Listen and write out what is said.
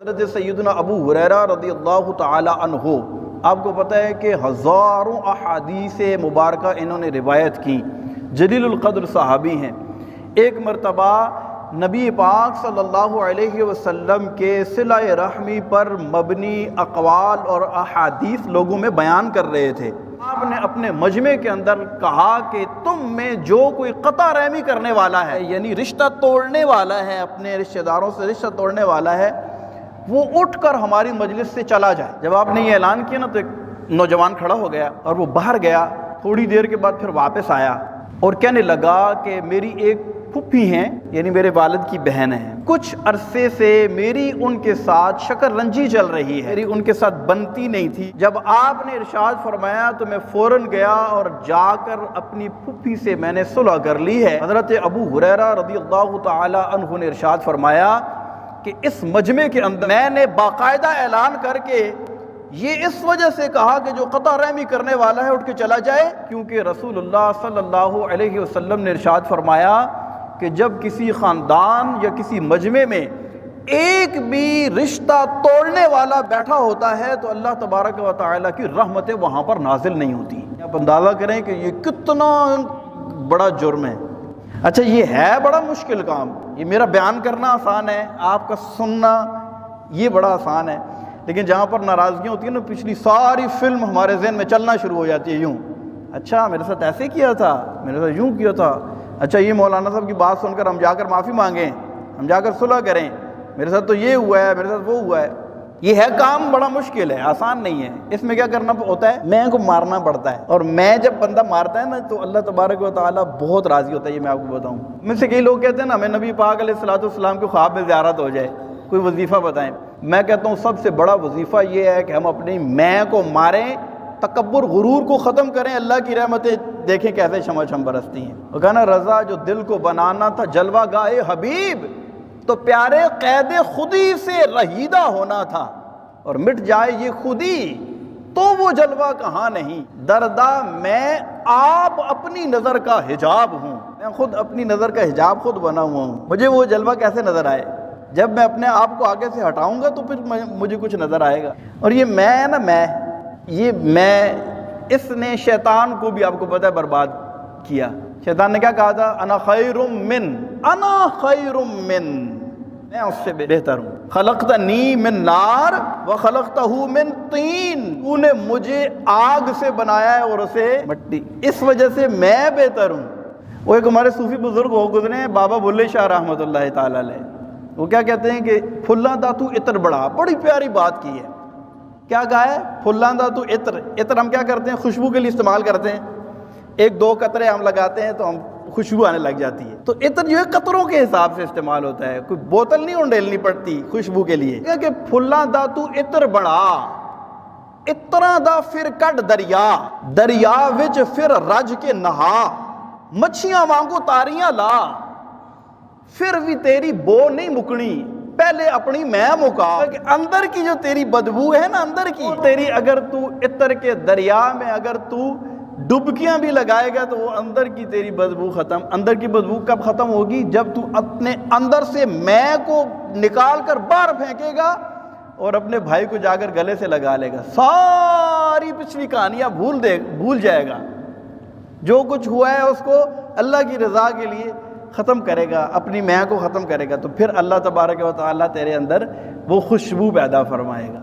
حضرت سیدنا ابو ہریرہ رضی اللہ تعالی عنہ، آپ کو پتہ ہے کہ ہزاروں احادیث مبارکہ انہوں نے روایت کی، جلیل القدر صحابی ہیں۔ ایک مرتبہ نبی پاک صلی اللہ علیہ وسلم کے صلہ رحمی پر مبنی اقوال اور احادیث لوگوں میں بیان کر رہے تھے۔ آپ نے اپنے مجمع کے اندر کہا کہ تم میں جو کوئی قطع رحمی کرنے والا ہے، یعنی رشتہ توڑنے والا ہے، اپنے رشتہ داروں سے رشتہ توڑنے والا ہے، وہ اٹھ کر ہماری مجلس سے چلا جائے۔ جب آپ نے یہ اعلان کیا نا تو ایک نوجوان کھڑا ہو گیا اور وہ باہر گیا، تھوڑی دیر کے بعد پھر واپس آیا اور کہنے لگا کہ میری ایک پھپھی ہیں، یعنی میرے والد کی بہن ہیں، کچھ عرصے سے میری ان کے ساتھ شکر رنجی چل رہی ہے، میری ان کے ساتھ بنتی نہیں تھی۔ جب آپ نے ارشاد فرمایا تو میں فوراً گیا اور جا کر اپنی پھپھی سے میں نے صلح کر لی ہے۔ حضرت ابو ہریرہ رضی اللہ تعالی عنہ نے ارشاد فرمایا کہ اس مجمع کے اندر میں نے باقاعدہ اعلان کر کے یہ اس وجہ سے کہا کہ جو قطع رحمی کرنے والا ہے اٹھ کے چلا جائے، کیونکہ رسول اللہ صلی اللہ علیہ وسلم نے ارشاد فرمایا کہ جب کسی خاندان یا کسی مجمع میں ایک بھی رشتہ توڑنے والا بیٹھا ہوتا ہے تو اللہ تبارک و تعالیٰ کی رحمتیں وہاں پر نازل نہیں ہوتی۔ آپ اندازہ کریں کہ یہ کتنا بڑا جرم ہے۔ اچھا، یہ ہے بڑا مشکل کام، یہ میرا بیان کرنا آسان ہے، آپ کا سننا یہ بڑا آسان ہے، لیکن جہاں پر ناراضگیاں ہوتی ہیں نا، پچھلی ساری فلم ہمارے ذہن میں چلنا شروع ہو جاتی ہے۔ یوں، اچھا میرے ساتھ ایسے کیا تھا، میرے ساتھ یوں کیا تھا، اچھا یہ مولانا صاحب کی بات سن کر ہم جا کر معافی مانگیں، ہم جا کر صلح کریں، میرے ساتھ تو یہ ہوا ہے، میرے ساتھ وہ ہوا ہے۔ یہ ہے کام بڑا مشکل ہے، آسان نہیں ہے۔ اس میں کیا کرنا ہوتا ہے؟ میں کو مارنا پڑتا ہے، اور میں جب بندہ مارتا ہے نا تو اللہ تبارک و تعالیٰ بہت راضی ہوتا ہے۔ یہ میں آپ کو بتاؤں، میں سے کئی لوگ کہتے ہیں نا ہمیں نبی پاک علیہ الصلوۃ والسلام کے خواب میں زیارت ہو جائے، کوئی وظیفہ بتائیں۔ میں کہتا ہوں سب سے بڑا وظیفہ یہ ہے کہ ہم اپنی میں کو ماریں، تکبر غرور کو ختم کریں، اللہ کی رحمتیں دیکھیں کیسے شمع برستی ہیں۔ وہ کہنا رضا جو دل کو بنانا تھا جلوہ گاہ حبیب، تو پیارے قید خودی سے رہیدہ ہونا تھا، اور مٹ جائے یہ خودی تو وہ جلوہ کہاں نہیں۔ دردا میں آپ اپنی نظر کا حجاب ہوں، میں خود اپنی نظر کا حجاب خود بنا ہوا ہوں، مجھے وہ جلوہ کیسے نظر آئے؟ جب میں اپنے آپ کو آگے سے ہٹاؤں گا تو پھر مجھے کچھ نظر آئے گا۔ اور یہ میں نا، میں اس نے شیطان کو بھی آپ کو پتہ ہے برباد کیا۔ شیطان نے کیا کہا تھا؟ انا خیر من، میں اس سے بہتر ہوں۔ خلقتنی من نار وخلقتہ من طین، تو نے مجھے آگ سے بنایا ہے اور اسے مٹی، اس وجہ سے میں بہتر ہوں۔ وہ ایک ہمارے صوفی بزرگ ہو گزرے ہیں، بابا بلے شاہ رحمۃ اللہ تعالی علیہ، وہ کیا کہتے ہیں کہ پھلاں دا تو عطر بڑا، بڑی پیاری بات کی ہے۔ کیا کہا ہے؟ پھلاں دا تو عطر ہم کیا کرتے ہیں؟ خوشبو کے لیے استعمال کرتے ہیں، ایک دو قطرے ہم لگاتے ہیں تو ہم خوشبو آنے لگ جاتی ہے۔ تو عطر جو ہے قطروں کے حساب سے استعمال ہوتا ہے، کوئی بوتل نہیں انڈیلنی پڑتی خوشبو کے لیے۔ کہ پھلاں دا تو عطر بڑا، عطراں دا پھر کڈ دریا وچ پھر رج کے نہا، مچھیاں وانگو تاریاں لا، پھر بھی تیری بو نہیں مکنی، پہلے اپنی میں مکا۔ کہ اندر کی جو تیری بدبو ہے نا، اندر کی تیری، اگر تو عطر کے دریا میں اگر تو ڈبکیاں بھی لگائے گا تو وہ اندر کی تیری بدبو ختم۔ اندر کی بدبو کب ختم ہوگی؟ جب تو اپنے اندر سے میں کو نکال کر باہر پھینکے گا اور اپنے بھائی کو جا کر گلے سے لگا لے گا، ساری پچھلی کہانیاں بھول جائے گا، جو کچھ ہوا ہے اس کو اللہ کی رضا کے لیے ختم کرے گا، اپنی میں کو ختم کرے گا، تو پھر اللہ تبارک و تعالیٰ تیرے اندر وہ خوشبو پیدا فرمائے گا۔